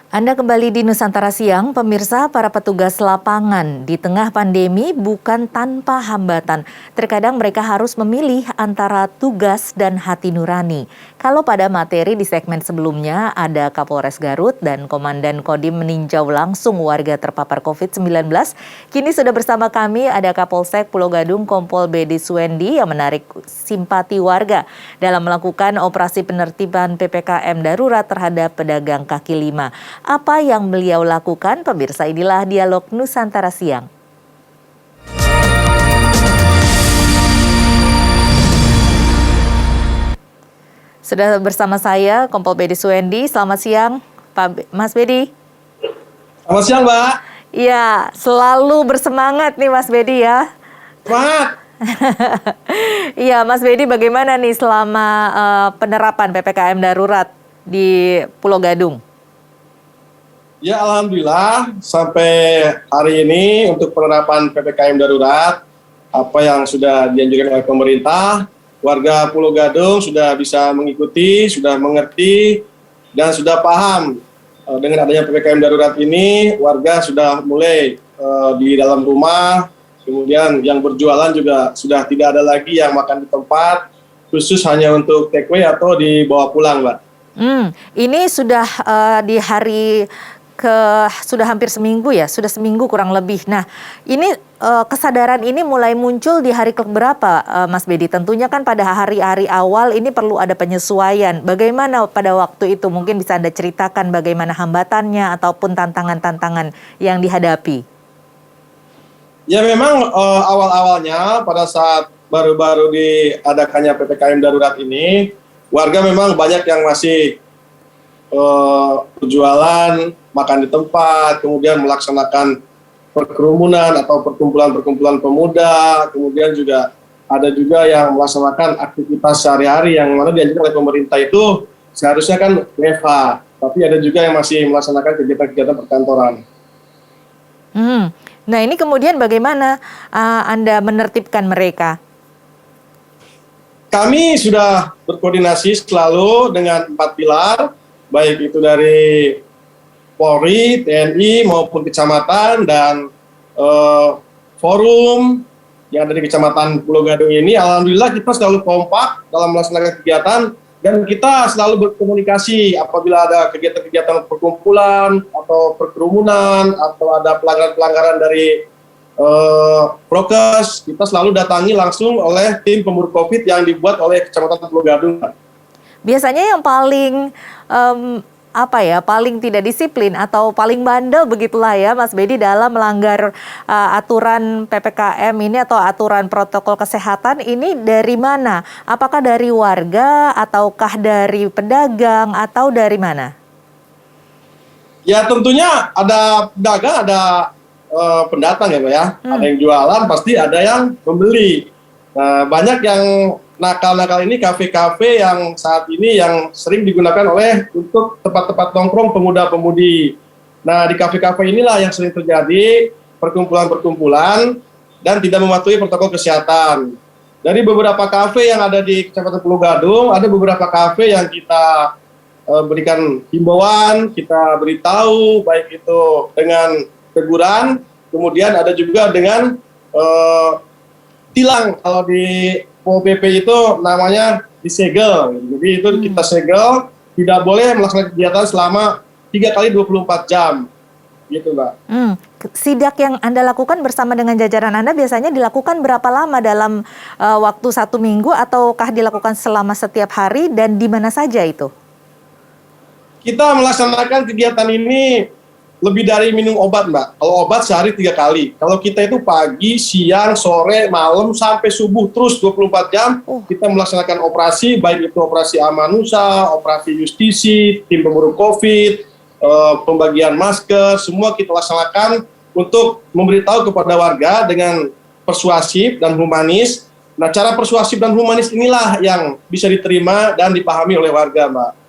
Anda kembali di Nusantara Siang, pemirsa. Para petugas lapangan di tengah pandemi bukan tanpa hambatan. Terkadang mereka harus memilih antara tugas dan hati nurani. Kalau pada materi di segmen sebelumnya ada Kapolres Garut dan Komandan Kodim meninjau langsung warga terpapar COVID-19, kini sudah bersama kami ada Kapolsek Pulau Gadung Kompol Bedi Suendi yang menarik simpati warga dalam melakukan operasi penertiban PPKM darurat terhadap pedagang kaki lima. Apa yang beliau lakukan? Pemirsa, inilah dialog Nusantara Siang. Sudah bersama saya Kompol Bedi Suendi. Selamat siang, Mas Bedi. Selamat siang, Mbak. Iya, selalu bersemangat nih Mas Bedi ya. Semangat. Iya, Mas Bedi, bagaimana nih selama penerapan PPKM darurat di Pulau Gadung? Ya, alhamdulillah sampai hari ini untuk penerapan PPKM darurat, apa yang sudah dianjurkan oleh pemerintah, warga Pulau Gadung sudah bisa mengikuti, sudah mengerti, dan sudah paham. Dengan adanya PPKM darurat ini, warga sudah mulai di dalam rumah, kemudian yang berjualan juga sudah tidak ada lagi yang makan di tempat, khusus hanya untuk take away atau dibawa pulang, Mbak. Ini sudah di hari sudah hampir seminggu ya, sudah seminggu kurang lebih. Nah, ini kesadaran ini mulai muncul di hari keberapa, Mas Bedi? Tentunya kan pada hari-hari awal ini perlu ada penyesuaian. Bagaimana pada waktu itu? Mungkin bisa Anda ceritakan bagaimana hambatannya ataupun tantangan-tantangan yang dihadapi. Ya, memang awal-awalnya pada saat baru-baru diadakannya PPKM darurat ini, warga memang banyak yang masih berjualan, makan di tempat, kemudian melaksanakan perkerumunan atau perkumpulan-perkumpulan pemuda, kemudian juga ada juga yang melaksanakan aktivitas sehari-hari yang mana dianjurkan oleh pemerintah itu seharusnya kan WFH, tapi ada juga yang masih melaksanakan kegiatan-kegiatan perkantoran. Nah, ini kemudian bagaimana Anda menertibkan mereka? Kami sudah berkoordinasi selalu dengan 4 pilar, baik itu dari Polri, TNI maupun kecamatan dan forum yang ada di Kecamatan Pulau Gadung ini. Alhamdulillah kita selalu kompak dalam melaksanakan kegiatan dan kita selalu berkomunikasi apabila ada kegiatan-kegiatan perkumpulan atau perkerumunan atau ada pelanggaran-pelanggaran dari prokes, kita selalu datangi langsung oleh tim pemburu COVID yang dibuat oleh Kecamatan Pulau Gadung. Biasanya yang paling paling tidak disiplin atau paling bandel begitulah ya Mas Bedi dalam melanggar aturan PPKM ini atau aturan protokol kesehatan ini dari mana? Apakah dari warga ataukah dari pedagang atau dari mana? Ya, tentunya ada pedagang, ada pendatang ya Pak ya. Ada yang jualan, pasti ada yang membeli. Nah, banyak yang nakal-nakal ini kafe-kafe yang saat ini yang sering digunakan untuk tempat-tempat nongkrong pemuda-pemudi. Nah, di kafe-kafe inilah yang sering terjadi perkumpulan-perkumpulan dan tidak mematuhi protokol kesehatan. Dari beberapa kafe yang ada di Kecamatan Pulau Gadung, ada beberapa kafe yang kita berikan himbauan, kita beritahu, baik itu dengan teguran, kemudian ada juga dengan tilang. Kalau di Pol PP itu namanya disegel. Jadi itu kita segel, tidak boleh melaksanakan kegiatan selama 3 kali 24 jam. Gitu, Mbak. Sidak yang Anda lakukan bersama dengan jajaran Anda biasanya dilakukan berapa lama dalam waktu 1 minggu ataukah dilakukan selama setiap hari dan di mana saja itu? Kita melaksanakan kegiatan ini lebih dari minum obat, Mbak. Kalau obat sehari 3 kali. Kalau kita itu pagi, siang, sore, malam, sampai subuh terus 24 jam. Kita melaksanakan operasi, baik itu operasi Amanusa, operasi Justisi, tim pemburu COVID, pembagian masker, semua kita laksanakan untuk memberitahu kepada warga dengan persuasif dan humanis. Nah, cara persuasif dan humanis inilah yang bisa diterima dan dipahami oleh warga, Mbak.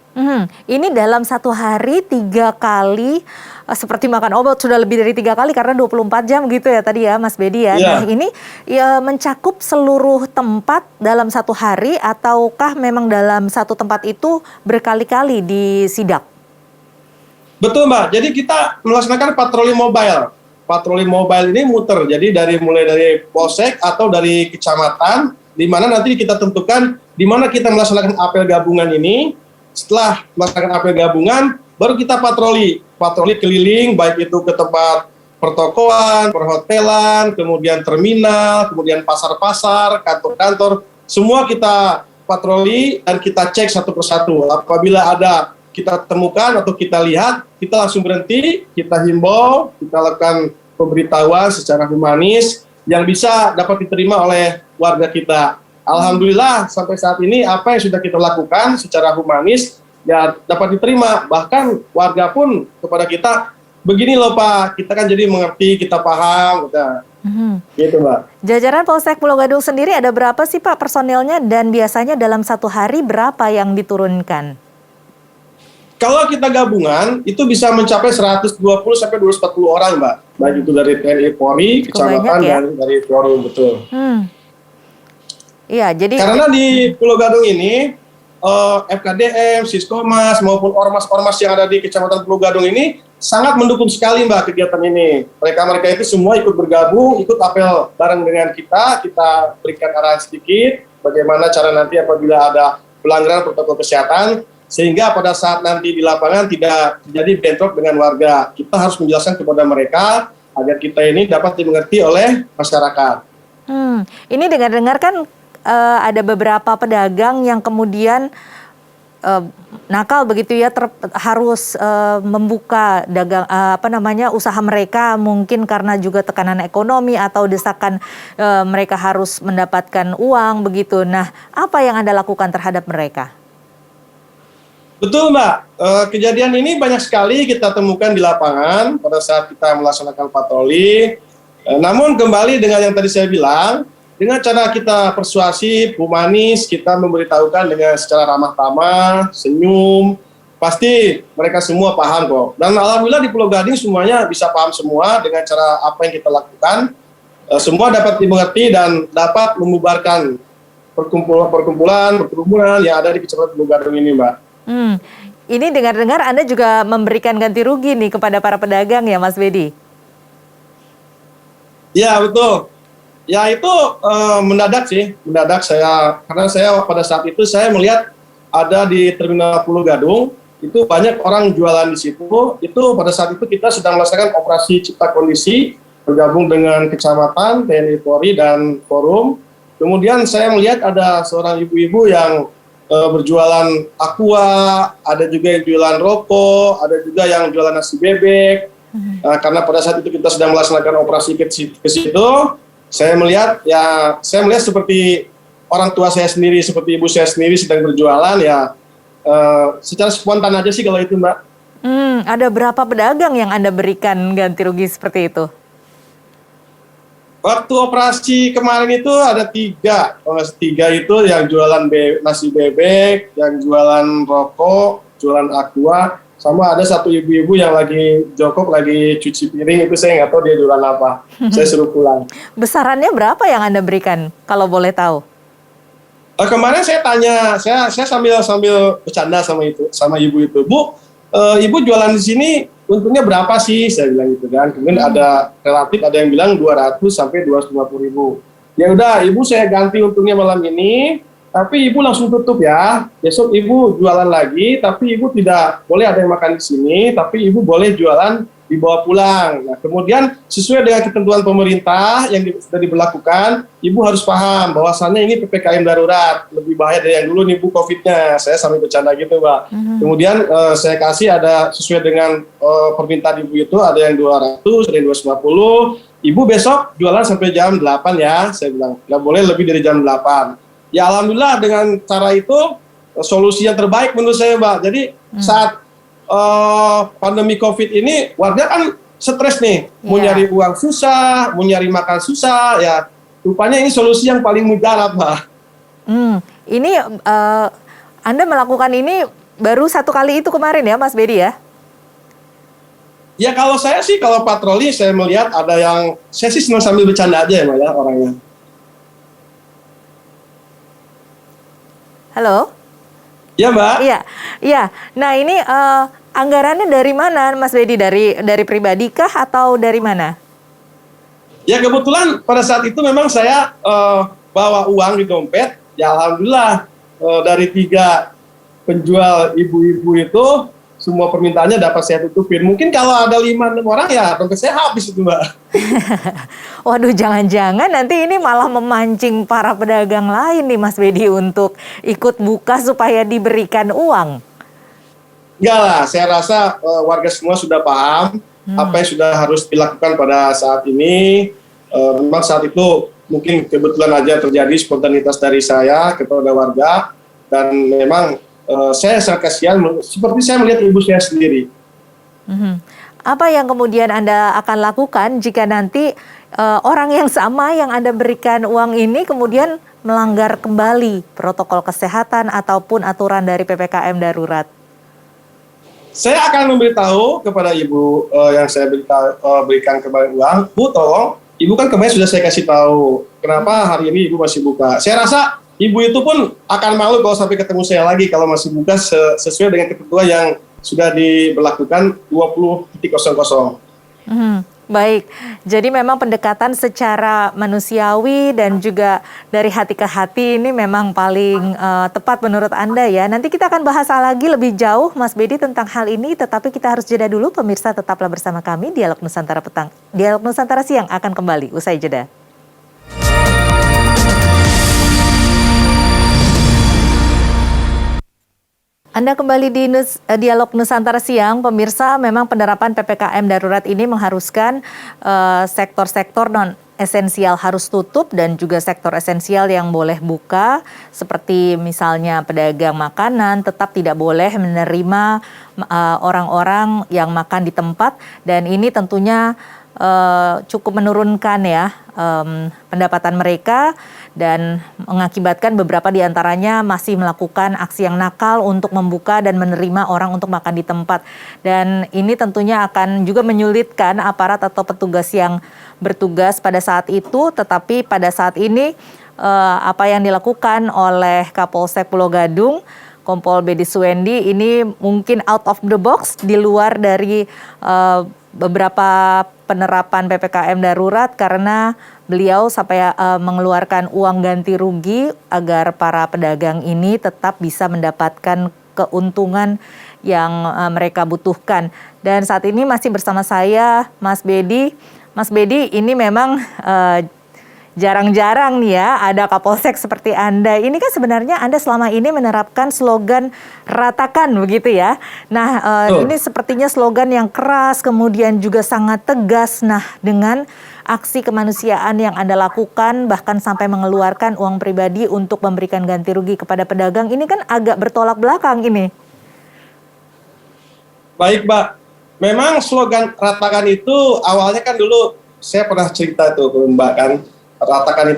Ini dalam 1 hari 3 kali seperti makan obat, sudah lebih dari 3 kali karena 24 jam gitu ya tadi ya Mas Bedi ya. Nah, ini ya mencakup seluruh tempat dalam 1 hari ataukah memang dalam satu tempat itu berkali-kali disidak? Betul Mbak, jadi kita melaksanakan patroli mobile. Patroli mobile ini muter, jadi mulai dari polsek atau dari kecamatan, di mana nanti kita tentukan di mana kita melaksanakan apel gabungan ini. Setelah melaksanakan apel gabungan, baru kita patroli keliling, baik itu ke tempat pertokoan, perhotelan, kemudian terminal, kemudian pasar-pasar, kantor-kantor, semua kita patroli dan kita cek satu persatu. Apabila ada kita temukan atau kita lihat, kita langsung berhenti, kita himbau, kita lakukan pemberitahuan secara humanis yang bisa dapat diterima oleh warga kita. Alhamdulillah sampai saat ini apa yang sudah kita lakukan secara humanis ya dapat diterima. Bahkan warga pun kepada kita, begini loh Pak, kita kan jadi mengerti, kita paham, gitu Mbak. Jajaran Polsek Pulau Gadung sendiri ada berapa sih Pak personilnya dan biasanya dalam satu hari berapa yang diturunkan? Kalau kita gabungan, itu bisa mencapai 120 sampai 240 orang, Mbak. Baik itu dari TNI Polri, kecamatan, ya? dan dari forum, betul. Iya, jadi... Karena di Pulau Gadung ini, FKDM, Siskomas, maupun ormas-ormas yang ada di Kecamatan Pulau Gadung ini, sangat mendukung sekali, Mbak, kegiatan ini. Mereka itu semua ikut bergabung, ikut apel bareng dengan kita berikan arahan sedikit, bagaimana cara nanti apabila ada pelanggaran protokol kesehatan, sehingga pada saat nanti di lapangan tidak terjadi bentrok dengan warga. Kita harus menjelaskan kepada mereka agar kita ini dapat dimengerti oleh masyarakat. Ini dengar-dengar kan ada beberapa pedagang yang kemudian nakal begitu ya, harus membuka usaha mereka mungkin karena juga tekanan ekonomi atau desakan mereka harus mendapatkan uang begitu. Nah, apa yang Anda lakukan terhadap mereka? Betul Mbak, kejadian ini banyak sekali kita temukan di lapangan pada saat kita melaksanakan patroli. Namun kembali dengan yang tadi saya bilang, dengan cara kita persuasif, humanis, kita memberitahukan dengan secara ramah tamah, senyum, pasti mereka semua paham kok. Dan alhamdulillah di Pulau Gading semuanya bisa paham semua dengan cara apa yang kita lakukan. Semua dapat dimengerti dan dapat membubarkan perkumpulan yang ada di Kecamatan Pulau Gading ini Mbak. Ini dengar-dengar Anda juga memberikan ganti rugi nih kepada para pedagang ya Mas Bedi? Ya betul. Ya itu mendadak karena saya pada saat itu saya melihat ada di Terminal Pulau Gadung, itu banyak orang jualan di situ, itu pada saat itu kita sedang melaksanakan operasi cipta kondisi, bergabung dengan kecamatan, TNI Polri, dan forum. Kemudian saya melihat ada seorang ibu-ibu yang berjualan aqua, ada juga yang jualan rokok, ada juga yang jualan nasi bebek. Karena pada saat itu kita sedang melaksanakan operasi ke situ, saya melihat seperti orang tua saya sendiri, seperti ibu saya sendiri sedang berjualan ya, secara spontan aja sih kalau itu Mbak. Ada berapa pedagang yang Anda berikan ganti rugi seperti itu? Waktu operasi kemarin itu ada 3 itu yang jualan nasi bebek, yang jualan rokok, jualan aqua, sama ada satu ibu-ibu yang lagi jongkok, lagi cuci piring, itu saya nggak tahu dia jualan apa. Saya suruh pulang. Besarannya berapa yang Anda berikan, kalau boleh tahu? Kemarin saya tanya, saya sambil bercanda sama ibu itu, Bu, ibu jualan di sini untungnya berapa sih? Saya bilang gitu kan. Kemudian ada yang bilang 200 sampai 250 ribu. Ya udah, ibu saya ganti untungnya malam ini, tapi ibu langsung tutup ya. Besok ibu jualan lagi, tapi ibu tidak boleh ada yang makan di sini, tapi ibu boleh jualan dibawa pulang. Nah, kemudian sesuai dengan ketentuan pemerintah yang sudah diberlakukan, ibu harus paham bahwasannya ini PPKM darurat, lebih bahaya dari yang dulu nih Bu COVID-nya. Saya sambil bercanda gitu Mbak. Kemudian saya kasih ada sesuai dengan permintaan ibu itu, ada yang 200, ada yang 250. Ibu besok jualan sampai jam 8 ya, saya bilang. Nggak boleh lebih dari jam 8. Ya alhamdulillah dengan cara itu solusi yang terbaik menurut saya Mbak. Jadi saat pandemi COVID ini warga kan stres nih, mau nyari uang susah, mau nyari makan susah, ya rupanya ini solusi yang paling mujarab, Mbak. Ini Anda melakukan ini baru 1 kali itu kemarin ya, Mas Bedi ya? Ya kalau saya sih, kalau patroli saya melihat ada yang, saya sih senang sambil bercanda aja ya Mbak ya orangnya. Halo? Ya Mbak. Iya, iya. Nah ini anggarannya dari mana, Mas Bedi? Dari pribadi kah atau dari mana? Ya kebetulan pada saat itu memang saya bawa uang di dompet. Ya alhamdulillah dari 3 penjual ibu-ibu itu semua permintaannya dapat saya tutupin. Mungkin kalau ada 5-6 orang ya dompet saya habis itu Mbak. Waduh, jangan-jangan nanti ini malah memancing para pedagang lain nih, Mas Bedi, untuk ikut buka supaya diberikan uang. Enggak lah, saya rasa warga semua sudah paham apa yang sudah harus dilakukan pada saat ini. Memang saat itu mungkin kebetulan aja terjadi spontanitas dari saya kepada warga, dan memang saya sangat kasihan seperti saya melihat ibu saya sendiri. Apa yang kemudian Anda akan lakukan jika nanti orang yang sama yang Anda berikan uang ini kemudian melanggar kembali protokol kesehatan ataupun aturan dari PPKM darurat? Saya akan memberitahu kepada ibu yang saya berikan kembali uang, Bu tolong, ibu kan kemarin sudah saya kasih tahu, kenapa hari ini ibu masih buka. Saya rasa ibu itu pun akan malu kalau sampai ketemu saya lagi kalau masih buka sesuai dengan ketentuan yang sudah diberlakukan 20.00. Baik, jadi memang pendekatan secara manusiawi dan juga dari hati ke hati ini memang paling tepat menurut Anda ya. Nanti kita akan bahas lagi lebih jauh Mas Bedi tentang hal ini, tetapi kita harus jeda dulu. Pemirsa tetaplah bersama kami, Dialog Nusantara Petang. Dialog Nusantara Siang akan kembali usai jeda. Anda kembali di Dialog Nusantara Siang. Pemirsa, memang penerapan PPKM darurat ini mengharuskan sektor-sektor non-esensial harus tutup dan juga sektor esensial yang boleh buka, seperti misalnya pedagang makanan tetap tidak boleh menerima orang-orang yang makan di tempat, dan ini tentunya cukup menurunkan ya pendapatan mereka dan mengakibatkan beberapa di antaranya masih melakukan aksi yang nakal untuk membuka dan menerima orang untuk makan di tempat. Dan ini tentunya akan juga menyulitkan aparat atau petugas yang bertugas pada saat itu, tetapi pada saat ini apa yang dilakukan oleh Kapolsek Pulau Gadung, Kompol Bedi Suwendi, ini mungkin out of the box, di luar dari beberapa penerapan PPKM darurat, karena beliau sampai mengeluarkan uang ganti rugi agar para pedagang ini tetap bisa mendapatkan keuntungan yang mereka butuhkan. Dan saat ini masih bersama saya Mas Bedi. Mas Bedi, ini memang jarang-jarang nih ya ada Kapolsek seperti Anda. Ini kan sebenarnya Anda selama ini menerapkan slogan ratakan begitu ya. Nah ini sepertinya slogan yang keras, kemudian juga sangat tegas. Nah dengan aksi kemanusiaan yang Anda lakukan, bahkan sampai mengeluarkan uang pribadi untuk memberikan ganti rugi kepada pedagang, ini kan agak bertolak belakang ini. Baik Mbak, memang slogan ratakan itu awalnya kan dulu saya pernah cerita tuh ke Mbak kan. Ratakan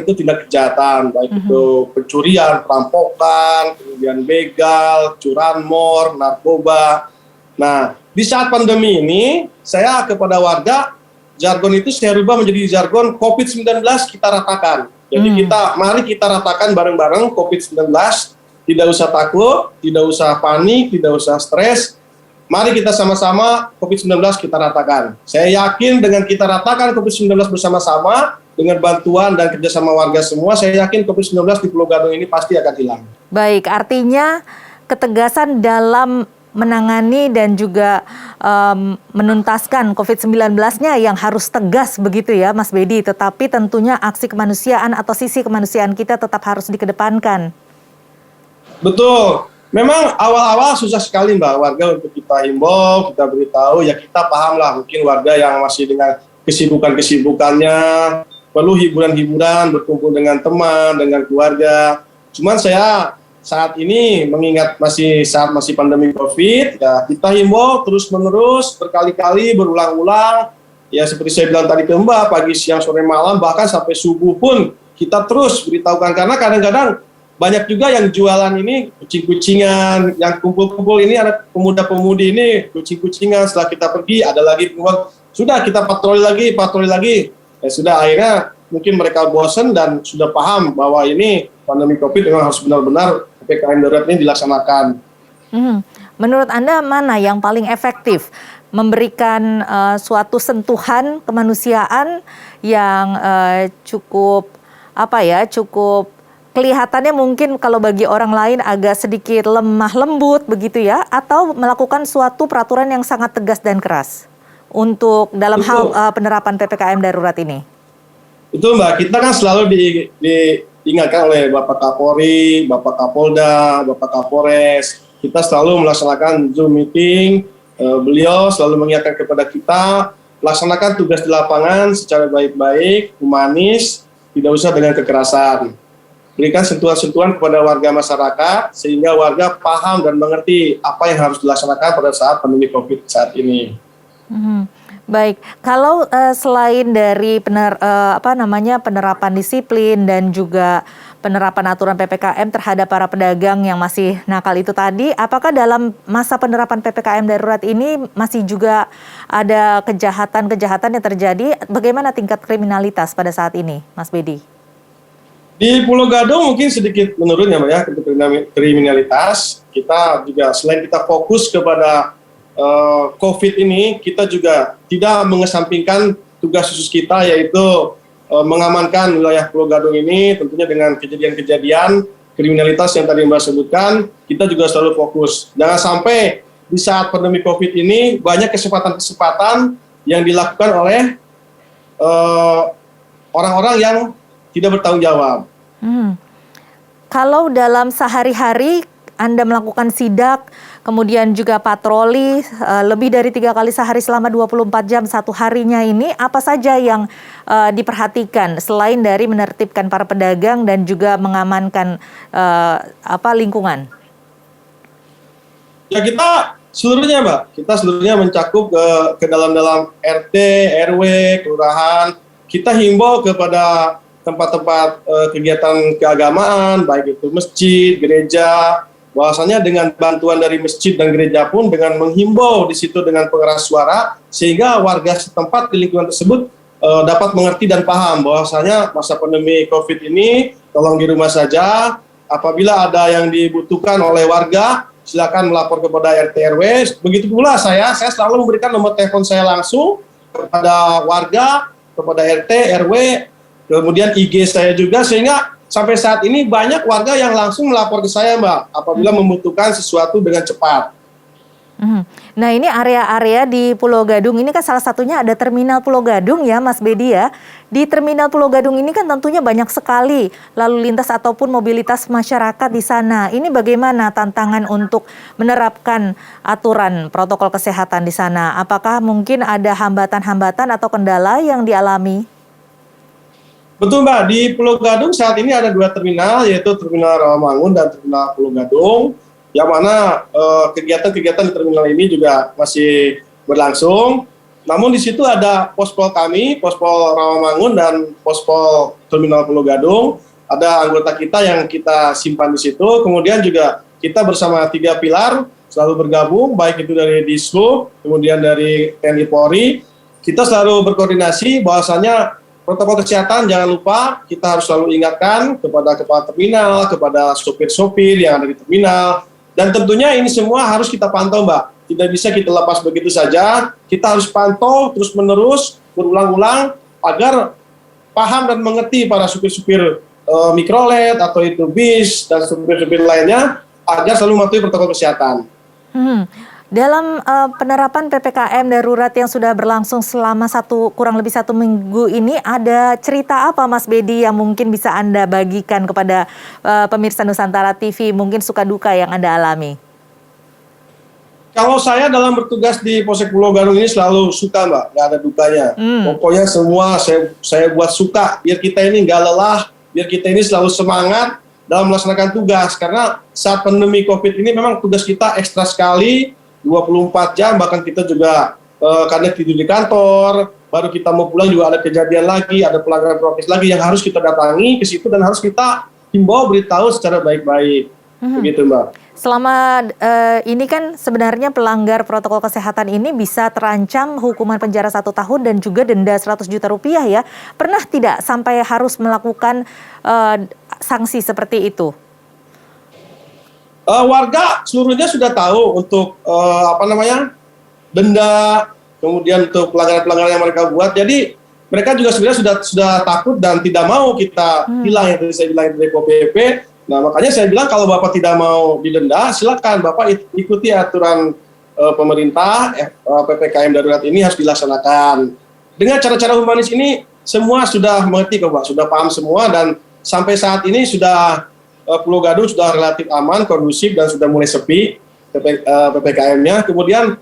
itu tindak kejahatan, baik itu pencurian, perampokan, kemudian begal, curanmor, narkoba. Nah, di saat pandemi ini, saya kepada warga, jargon itu saya rubah menjadi jargon COVID-19 kita ratakan. Jadi mari kita ratakan bareng-bareng COVID-19, tidak usah takut, tidak usah panik, tidak usah stres. Mari kita sama-sama COVID-19 kita ratakan. Saya yakin dengan kita ratakan COVID-19 bersama-sama, dengan bantuan dan kerjasama warga semua, saya yakin COVID-19 di Pulau Gadung ini pasti akan hilang. Baik, artinya ketegasan dalam menangani dan juga menuntaskan COVID-19-nya yang harus tegas begitu ya Mas Bedi, tetapi tentunya aksi kemanusiaan atau sisi kemanusiaan kita tetap harus dikedepankan. Betul. Memang awal-awal susah sekali Mbak, warga untuk kita himbau, kita beritahu, ya kita paham lah mungkin warga yang masih dengan kesibukannya, perlu hiburan-hiburan, berkumpul dengan teman, dengan keluarga. Cuman saya saat ini mengingat saat masih pandemi COVID, ya kita himbau terus-menerus, berkali-kali, berulang-ulang. Ya seperti saya bilang tadi ke Mbak, pagi, siang, sore, malam, bahkan sampai subuh pun kita terus beritahukan. Karena kadang-kadang banyak juga yang jualan ini kucing-kucingan, yang kumpul-kumpul ini anak pemuda-pemudi ini kucing-kucingan. Setelah kita pergi ada lagi sudah kita patroli lagi. Ya sudah, akhirnya mungkin mereka bosan dan sudah paham bahwa ini pandemi COVID memang harus benar-benar PPKM darurat ini dilaksanakan. Menurut Anda mana yang paling efektif memberikan suatu sentuhan kemanusiaan yang cukup cukup kelihatannya mungkin kalau bagi orang lain agak sedikit lemah lembut begitu ya, atau melakukan suatu peraturan yang sangat tegas dan keras untuk dalam hal penerapan PPKM darurat ini? Itu Mbak, kita kan selalu diingatkan oleh Bapak Kapolri, Bapak Kapolda, Bapak Kapolres. Kita selalu melaksanakan Zoom meeting, beliau selalu mengingatkan kepada kita, laksanakan tugas di lapangan secara baik-baik, humanis, tidak usah dengan kekerasan. Berikan sentuhan-sentuhan kepada warga masyarakat, sehingga warga paham dan mengerti apa yang harus dilaksanakan pada saat pandemi COVID saat ini. Baik, kalau selain dari penerapan disiplin dan juga penerapan aturan PPKM terhadap para pedagang yang masih nakal itu tadi, apakah dalam masa penerapan PPKM darurat ini masih juga ada kejahatan-kejahatan yang terjadi? Bagaimana tingkat kriminalitas pada saat ini, Mas Bedi? Di Pulau Gadung mungkin sedikit menurun ya Mbak ya, kriminalitas. Kita juga selain kita fokus kepada COVID ini, kita juga tidak mengesampingkan tugas khusus kita, yaitu mengamankan wilayah Pulau Gadung ini, tentunya dengan kejadian-kejadian kriminalitas yang tadi Mbak sebutkan, kita juga selalu fokus. Jangan sampai di saat pandemi COVID ini banyak kesempatan-kesempatan yang dilakukan oleh orang-orang yang tidak bertanggung jawab. Kalau dalam sehari-hari Anda melakukan sidak, kemudian juga patroli lebih dari 3 kali sehari selama 24 jam satu harinya ini, apa saja yang diperhatikan selain dari menertibkan para pedagang dan juga mengamankan lingkungan? Ya kita seluruhnya Mbak, kita seluruhnya mencakup ke dalam RT, RW, kelurahan. Kita himbau kepada tempat-tempat kegiatan keagamaan, baik itu masjid, gereja, bahwasanya dengan bantuan dari masjid dan gereja pun dengan menghimbau di situ dengan pengeras suara, sehingga warga setempat di lingkungan tersebut dapat mengerti dan paham bahwasanya masa pandemi COVID ini tolong di rumah saja. Apabila ada yang dibutuhkan oleh warga, silakan melapor kepada RT RW. Begitu pula saya selalu memberikan nomor telepon saya langsung kepada warga, kepada RT RW, kemudian IG saya juga, sehingga sampai saat ini banyak warga yang langsung melapor ke saya Mbak apabila membutuhkan sesuatu dengan cepat. Nah ini area-area di Pulau Gadung ini kan salah satunya ada Terminal Pulau Gadung ya Mas Bedi ya. Di Terminal Pulau Gadung ini kan tentunya banyak sekali lalu lintas ataupun mobilitas masyarakat di sana. Ini bagaimana tantangan untuk menerapkan aturan protokol kesehatan di sana? Apakah mungkin ada hambatan-hambatan atau kendala yang dialami? Betul Mbak, di Pulau Gadung saat ini ada 2 terminal, yaitu Terminal Rawamangun dan Terminal Pulau Gadung, yang mana kegiatan-kegiatan di terminal ini juga masih berlangsung. Namun di situ ada pospol kami, pospol Rawamangun dan pospol Terminal Pulau Gadung. Ada anggota kita yang kita simpan di situ. Kemudian juga kita bersama 3 pilar selalu bergabung, baik itu dari Dishub, kemudian dari TNI Polri. Kita selalu berkoordinasi bahwasanya protokol kesehatan jangan lupa kita harus selalu ingatkan kepada kepala terminal, kepada sopir-sopir yang ada di terminal. Dan tentunya ini semua harus kita pantau Mbak. Tidak bisa kita lepas begitu saja. Kita harus pantau terus-menerus, berulang-ulang agar paham dan mengerti para supir-supir mikrolet atau itu bis dan supir-supir lainnya agar selalu mematuhi protokol kesehatan. Dalam penerapan PPKM darurat yang sudah berlangsung selama kurang lebih 1 minggu ini, ada cerita apa Mas Bedi yang mungkin bisa Anda bagikan kepada pemirsa Nusantara TV, mungkin suka duka yang Anda alami? Kalau saya dalam bertugas di Polsek Pulau Gadung ini selalu suka Mbak, nggak ada dukanya. Pokoknya semua saya buat suka, biar kita ini nggak lelah, biar kita ini selalu semangat dalam melaksanakan tugas. Karena saat pandemi COVID ini memang tugas kita ekstra sekali, 24 jam, bahkan kita juga kadang tidur di kantor, baru kita mau pulang juga ada kejadian lagi, ada pelanggaran prokes lagi yang harus kita datangi ke situ dan harus kita himbau, beritahu secara baik-baik. Begitu Mbak. Selama ini kan sebenarnya pelanggar protokol kesehatan ini bisa terancam hukuman penjara 1 tahun dan juga denda 100 juta rupiah ya. Pernah tidak sampai harus melakukan sanksi seperti itu? Warga seluruhnya sudah tahu untuk denda, kemudian untuk pelanggaran-pelanggaran yang mereka buat. Jadi mereka juga sebenarnya sudah takut dan tidak mau kita hilang, yang tadi saya bilang dari PPP. Nah, makanya saya bilang kalau Bapak tidak mau didenda, silakan Bapak ikuti aturan pemerintah. PPKM darurat ini harus dilaksanakan. Dengan cara-cara humanis ini semua sudah mengerti kok, Pak, sudah paham semua, dan sampai saat ini sudah Pulau Gadung sudah relatif aman, kondusif, dan sudah mulai sepi PPKM-nya. Kemudian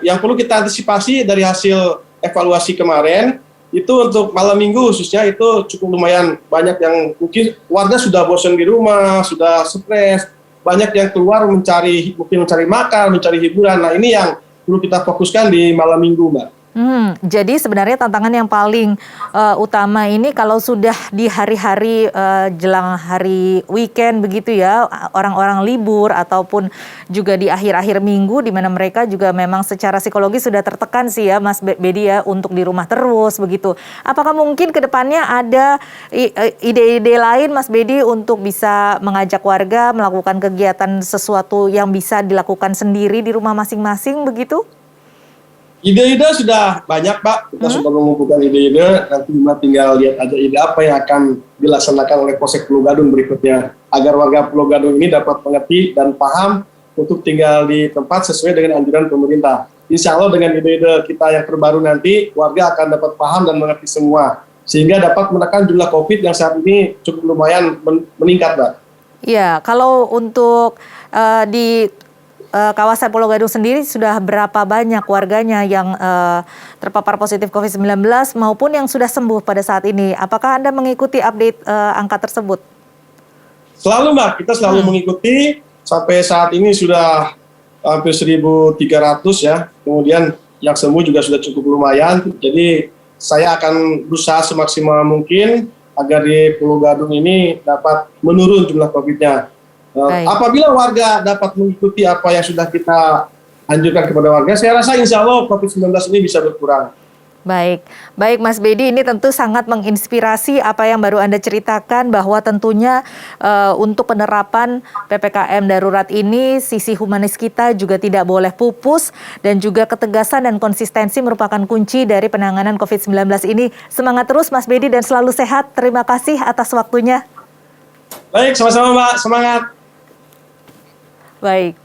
yang perlu kita antisipasi dari hasil evaluasi kemarin, itu untuk malam minggu khususnya itu cukup lumayan banyak yang mungkin warga sudah bosan di rumah, sudah stres, banyak yang keluar mungkin mencari makan, mencari hiburan. Nah, ini yang perlu kita fokuskan di malam minggu, Mbak. Jadi sebenarnya tantangan yang paling utama ini kalau sudah di hari-hari jelang hari weekend begitu ya, orang-orang libur ataupun juga di akhir-akhir minggu di mana mereka juga memang secara psikologis sudah tertekan sih ya Mas Bedi ya, untuk di rumah terus begitu. Apakah mungkin ke depannya ada ide-ide lain Mas Bedi untuk bisa mengajak warga melakukan kegiatan sesuatu yang bisa dilakukan sendiri di rumah masing-masing begitu? Ide-ide sudah banyak, Pak. Kita sudah mengumpulkan ide-ide. Nanti tinggal lihat aja ide apa yang akan dilaksanakan oleh Polsek Pulau Gadung berikutnya, agar warga Pulau Gadung ini dapat mengerti dan paham untuk tinggal di tempat sesuai dengan anjuran pemerintah. Insya Allah dengan ide-ide kita yang terbaru nanti, warga akan dapat paham dan mengerti semua, sehingga dapat menekan jumlah COVID yang saat ini cukup lumayan meningkat, Pak. Iya, kalau untuk di kawasan Pulau Gadung sendiri sudah berapa banyak warganya yang terpapar positif COVID-19 maupun yang sudah sembuh pada saat ini? Apakah Anda mengikuti update angka tersebut? Selalu, Mbak. Kita selalu mengikuti. Sampai saat ini sudah hampir 1.300 ya. Kemudian yang sembuh juga sudah cukup lumayan. Jadi saya akan berusaha semaksimal mungkin agar di Pulau Gadung ini dapat menurun jumlah COVID-nya. Apabila warga dapat mengikuti apa yang sudah kita anjurkan kepada warga, saya rasa insya Allah COVID-19 ini bisa berkurang. Baik Mas Bedi, ini tentu sangat menginspirasi apa yang baru Anda ceritakan, bahwa tentunya untuk penerapan PPKM darurat ini sisi humanis kita juga tidak boleh pupus, dan juga ketegasan dan konsistensi merupakan kunci dari penanganan COVID-19 ini. Semangat terus Mas Bedi dan selalu sehat. Terima kasih atas waktunya. Baik, sama-sama Mbak, semangat. Baik.